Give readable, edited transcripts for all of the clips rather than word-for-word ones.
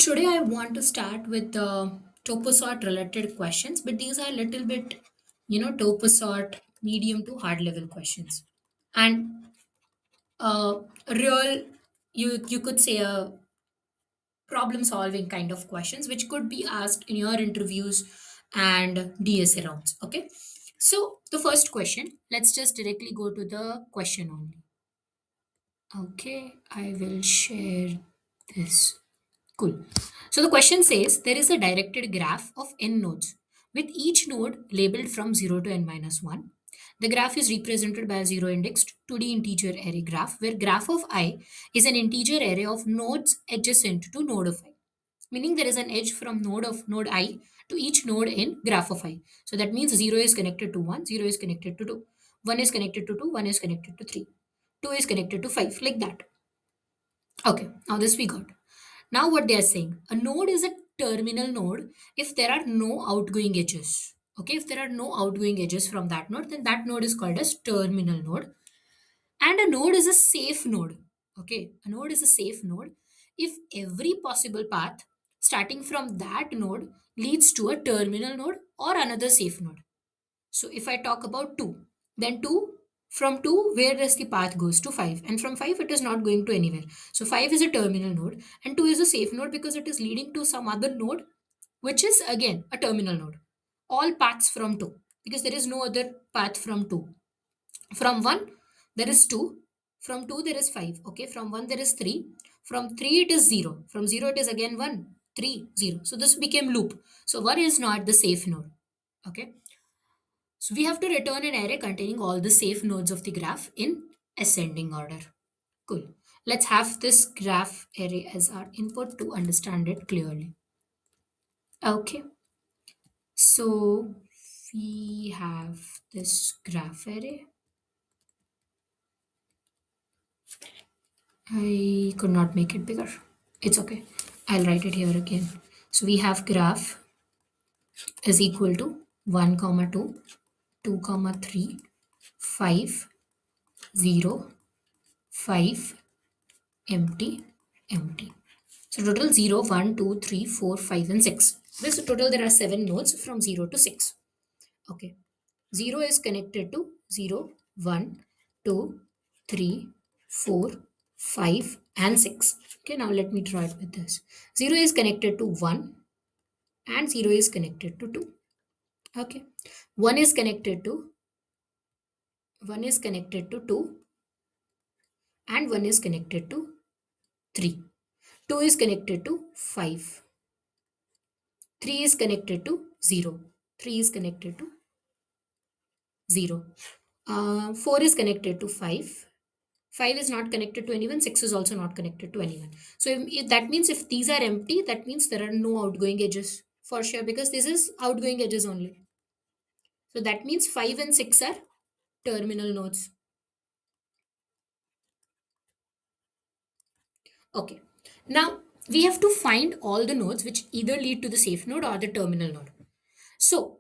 Today I want to start with the Toposort related questions, but these are a little bit, Toposort medium to hard level questions. And real, you could say a problem solving kind of questions, which could be asked in your interviews and DSA rounds. Okay. So the first question, let's just directly go to the question only. Okay, I will share this. Cool. So the question says there is a directed graph of n nodes with each node labeled from 0 to n minus 1. The graph is represented by a zero indexed 2D integer array graph where graph of I is an integer array of nodes adjacent to node of I. Meaning there is an edge from node I to each node in graph of I. So that means 0 is connected to 1, 0 is connected to 2, 1 is connected to 2, 1 is connected to 3, 2 is connected to 5, like that. Okay, now this we got. Now, what they are saying, a node is a terminal node if there are no outgoing edges. Okay, if there are no outgoing edges from that node, then that node is called as terminal node. And a node is a safe node. Okay, a node is a safe node if every possible path starting from that node leads to a terminal node or another safe node. So if I talk about 2, then 2 from 2, where does the path goes to 5? And from 5, it is not going to anywhere. So 5 is a terminal node and 2 is a safe node because it is leading to some other node, which is again a terminal node. All paths from 2 because there is no other path from 2. From 1, there is 2. From 2, there is 5. Okay, from 1, there is 3. From 3, it is 0. From 0, it is again 1, 3, 0. So this became loop. So 1 is not the safe node. Okay. So we have to return an array containing all the safe nodes of the graph in ascending order. Cool. Let's have this graph array as our input to understand it clearly. Okay. So we have this graph array. I could not make it bigger. It's okay. I'll write it here again. So we have graph is equal to 1 comma 2, 2 comma 3, 5, 0, 5, empty, empty. So total 0, 1, 2, 3, 4, 5, and 6. This total there are 7 nodes from 0 to 6. Okay. 0 is connected to 0, 1, 2, 3, 4, 5, and 6. Okay, now let me try it with this. 0 is connected to 1 and 0 is connected to 2. Okay. 1 is connected to 1 is connected to 2 and 1 is connected to 3. 2 is connected to 5. 3 is connected to 0. 3 is connected to 0. 4 is connected to 5. 5 is not connected to anyone. 6 is also not connected to anyone. So if that means if these are empty, that means there are no outgoing edges for sure because this is outgoing edges only. So that means 5 and 6 are terminal nodes. Okay. Now we have to find all the nodes which either lead to the safe node or the terminal node. So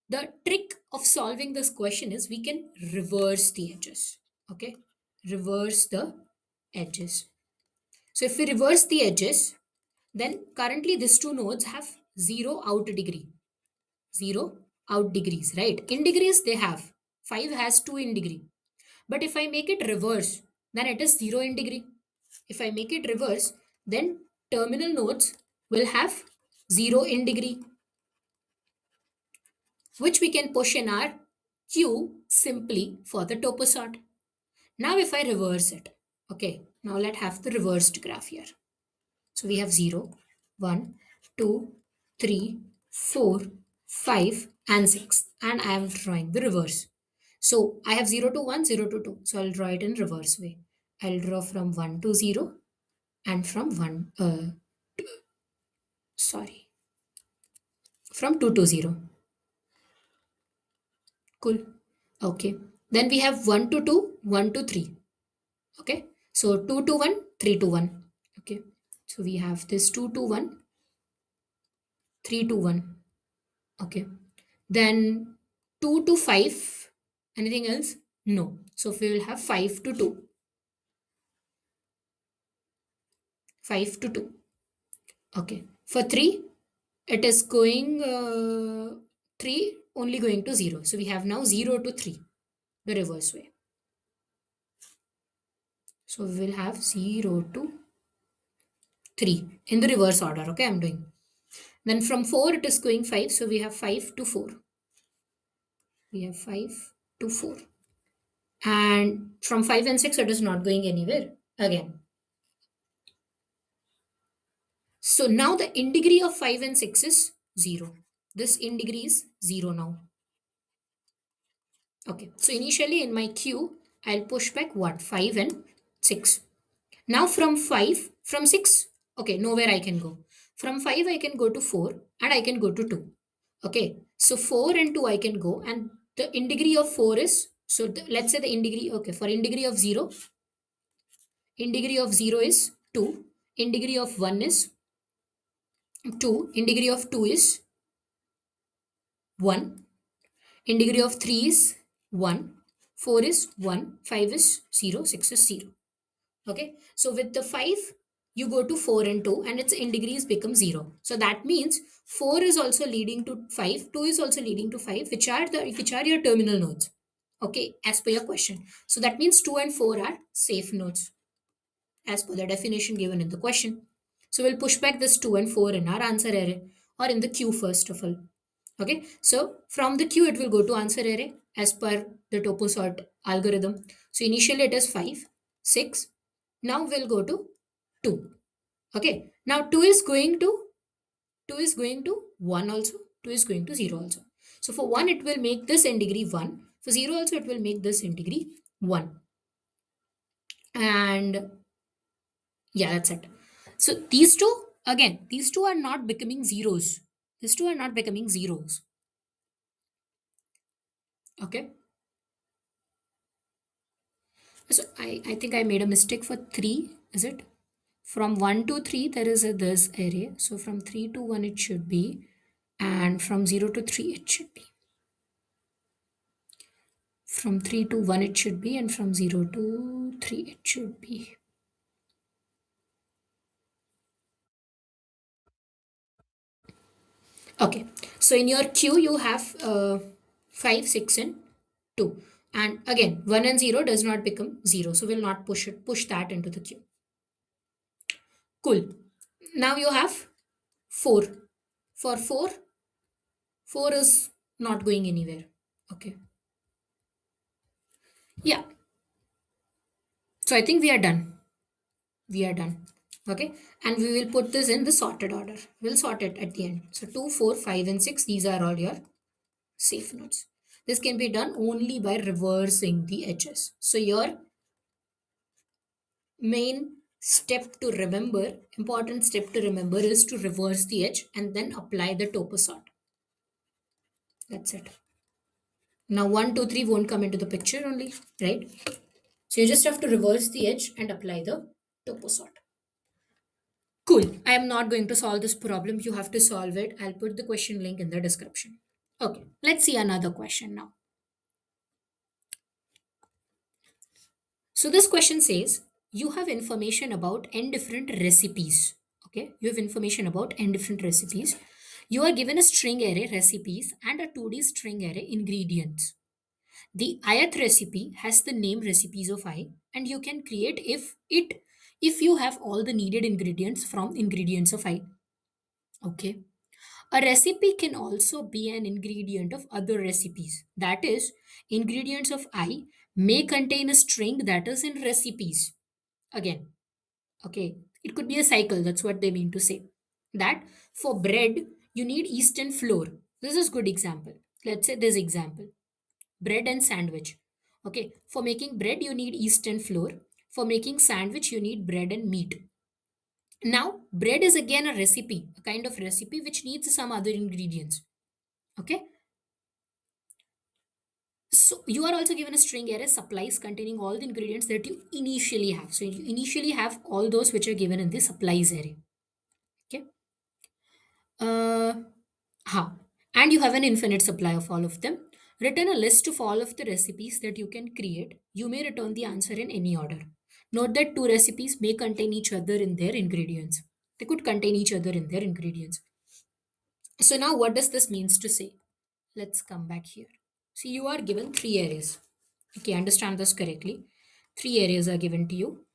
the trick of solving this question is we can reverse the edges. Okay. Reverse the edges. So if we reverse the edges, then currently these two nodes have 0 out degree. 0 out degrees, right? In degrees they have. 5 has 2 in degree. But if I make it reverse, then it is 0 in degree. If I make it reverse, then terminal nodes will have 0 in degree, which we can push in our queue simply for the toposort. Now if I reverse it, okay, now let's have the reversed graph here. So we have 0, 1, 2, 3, 4, 5, and 6. And I am drawing the reverse. So I have 0 to 1, 0 to 2. So I'll draw it in reverse way. I'll draw from 1 to 0 and from 1, sorry, from 2 to 0. Cool. Okay. Then we have 1 to 2, 1 to 3. Okay. So 2 to 1, 3 to 1. Okay. So we have this 2 to 1, 3 to 1. Okay. Then 2 to 5. Anything else? No. So we will have 5 to 2. 5 to 2. Okay. For 3, it is going 3 only going to 0. So we have now 0 to 3, the reverse way. So we will have 0 to 3 in the reverse order. Okay, I'm doing. Then from 4, it is going 5. So we have 5 to 4. We have 5 to 4. And from 5 and 6, it is not going anywhere again. So now the in degree of 5 and 6 is 0. This in degree is 0 now. Okay, so initially in my queue, I'll push back what? 5 and 6. Now from 5, from 6, okay, nowhere I can go. From 5, I can go to 4 and I can go to 2. Okay, so 4 and 2 I can go, and the in degree of 4 is, so let's say the in degree, okay, for in degree of 0, in degree of 0 is 2, in degree of 1 is 2, in degree of 2 is 1, in degree of 3 is 1, 4 is 1, 5 is 0, 6 is 0. Okay, so with the 5, you go to 4 and 2, and its in degrees become 0. So that means 4 is also leading to 5, 2 is also leading to 5, which are your terminal nodes. Okay, as per your question. So that means 2 and 4 are safe nodes as per the definition given in the question. So we'll push back this 2 and 4 in our answer array, or in the queue first of all. Okay, so from the queue, it will go to answer array as per the Toposort algorithm. So initially it is 5, 6. Now we'll go to 2. Okay, now 2 is going to 1 also, 2 is going to 0 also. So for 1, it will make this in degree 1. For 0 also, it will make this in degree 1. And yeah, that's it. So these two, again, these two are not becoming zeros. These two are not becoming zeros. Okay. So I think I made a mistake for 3, is it? From 1 to 3, there is a this array. So from 3 to 1, it should be. And from 0 to 3, it should be. From 3 to 1, it should be. And from 0 to 3, it should be. Okay. So in your queue, you have 5, 6, and 2. And again, 1 and 0 does not become 0. So we'll not push that into the queue. Cool. Now you have 4. For 4, 4 is not going anywhere. Okay. Yeah. So I think we are done. We are done. Okay. And we will put this in the sorted order. We'll sort it at the end. So 2, 4, 5, and 6, these are all your safe nodes. This can be done only by reversing the edges. So your main step to remember, important step to remember, is to reverse the edge and then apply the toposort. That's it. Now 1, 2, 3 won't come into the picture only, right? So you just have to reverse the edge and apply the toposort. Cool. I am not going to solve this problem. You have to solve it. I'll put the question link in the description. Okay, let's see another question now. So this question says you have information about n different recipes. Okay, you have information about n different recipes. You are given a string array recipes and a 2D string array ingredients. The ith recipe has the name recipes of I, and you can create if you have all the needed ingredients from ingredients of I. Okay. A recipe can also be an ingredient of other recipes. That is, ingredients of I may contain a string that is in recipes. Again, okay, it could be a cycle. That's what they mean to say. That for bread, you need yeast and flour. This is good example. Let's say this example, bread and sandwich. Okay, for making bread, you need yeast and flour. For making sandwich, you need bread and meat. Now, bread is again a recipe, a kind of recipe which needs some other ingredients. Okay, so you are also given a string array supplies containing all the ingredients that you initially have. So you initially have all those which are given in the supplies array. Okay. Uh, and you have an infinite supply of all of them. Return a list of all of the recipes that you can create. You may return the answer in any order. Note that two recipes may contain each other in their ingredients. They could contain each other in their ingredients. So now what does this means to say? Let's come back here. See, you are given three areas. Okay, understand this correctly. Three areas are given to you.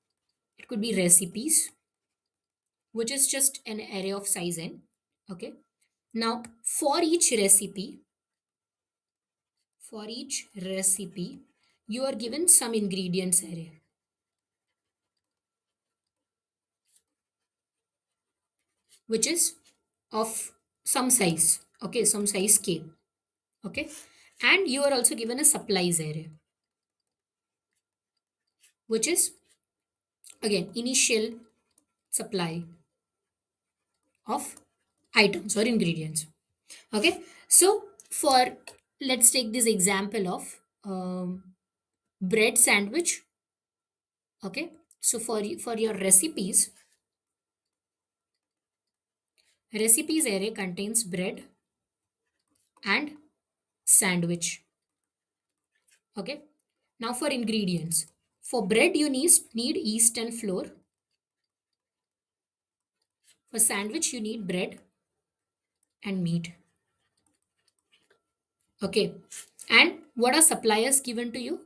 It could be recipes, which is just an array of size n. Okay. Now, for each recipe, you are given some ingredients array, which is of some size. Okay, some size k. Okay. And you are also given a supplies array, which is again initial supply of items or ingredients. Okay, so for let's take this example of bread sandwich. Okay, so for your recipes array contains bread and sandwich. Okay, now for ingredients, for bread you need yeast and flour. For sandwich you need bread and meat. Okay, and what are suppliers given to you?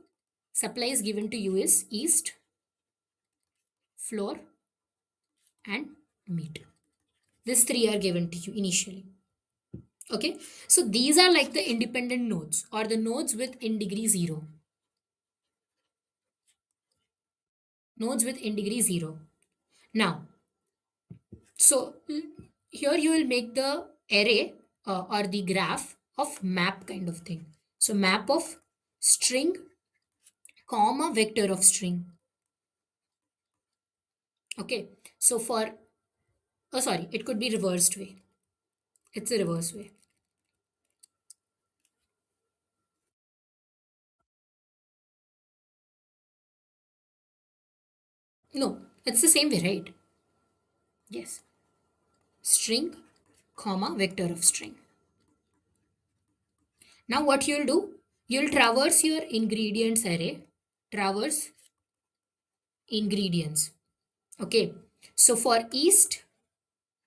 Supplies given to you is yeast, flour, and meat. These three are given to you initially. Okay, so these are like the independent nodes or the nodes with in degree 0. Nodes with in degree 0. Now, so here you will make the array or the graph of map kind of thing. So map of string, comma, vector of string. Okay, so for, oh sorry, it could be reversed way. It's a reverse way. No, it's the same way, right? Yes. String, comma, vector of string. Now what you'll do, you'll traverse your ingredients array, traverse ingredients. Okay, so for yeast,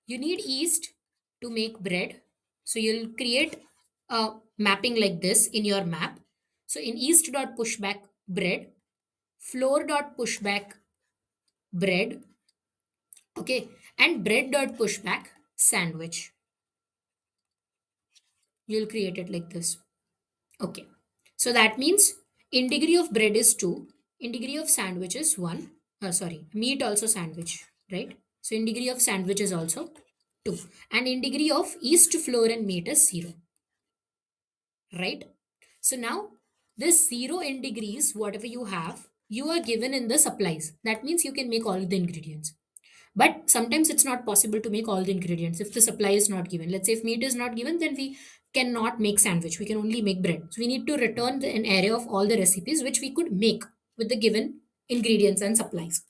you need yeast to make bread. So you'll create a mapping like this in your map. So in yeast dot pushback bread, flour dot pushback bread, okay, and bread dot pushback sandwich. You'll create it like this. Okay. So that means in degree of bread is 2, in degree of sandwich is 1. Sorry, meat also sandwich, right? So in degree of sandwich is also 2. And in degree of yeast, flour and meat is 0, right? So now this 0 in degrees, whatever you are given in the supplies. That means you can make all the ingredients. But sometimes it's not possible to make all the ingredients if the supply is not given. Let's say if meat is not given, then we cannot make sandwich. We can only make bread. So we need to return an array of all the recipes which we could make with the given ingredients and supplies.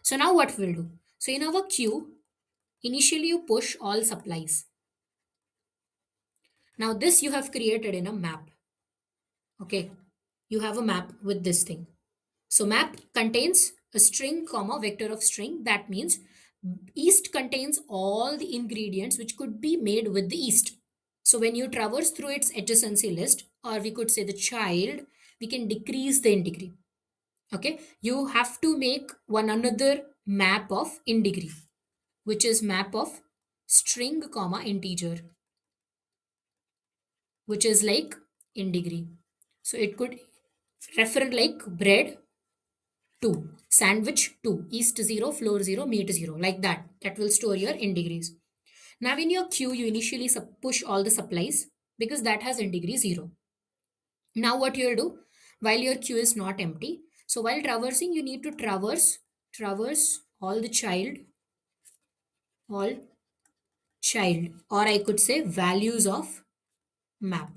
So now what we'll do? So in our queue, initially you push all supplies. Now this you have created in a map. Okay. You have a map with this thing. So map contains a string, comma, vector of string. That means yeast contains all the ingredients which could be made with the yeast. So when you traverse through its adjacency list, or we could say the child, we can decrease the in degree. Okay, you have to make one another map of in degree, which is map of string, comma, integer, which is like in degree. So it could refer like bread 2, sandwich 2, yeast 0, flour 0, meat 0, like that. That will store your in degrees. Now in your queue, you initially push all the supplies because that has in degree 0. Now what you'll do, while your queue is not empty, so while traversing, you need to traverse all child, or I could say values of map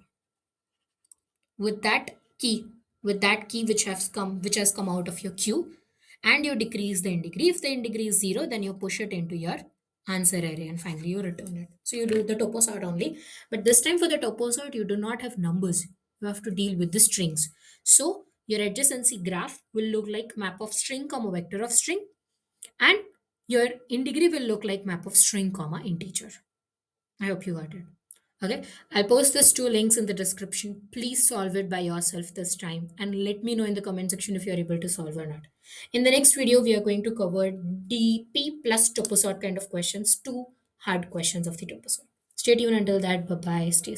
with that key, which has come out of your queue, and you decrease the in degree. If the in degree is 0, then you push it into your answer array and finally you return it. So you do the toposort only, but this time for the toposort you do not have numbers, you have to deal with the strings. So your adjacency graph will look like map of string, comma, vector of string, and Your in degree will look like map of string comma integer. I hope you got it. Okay, I'll post these two links in the description. Please solve it by yourself this time and let me know in the comment section if you're able to solve or not. In the next video, we are going to cover DP plus Toposort kind of questions, two hard questions of the Toposort. Stay tuned until that. Bye bye. Stay safe.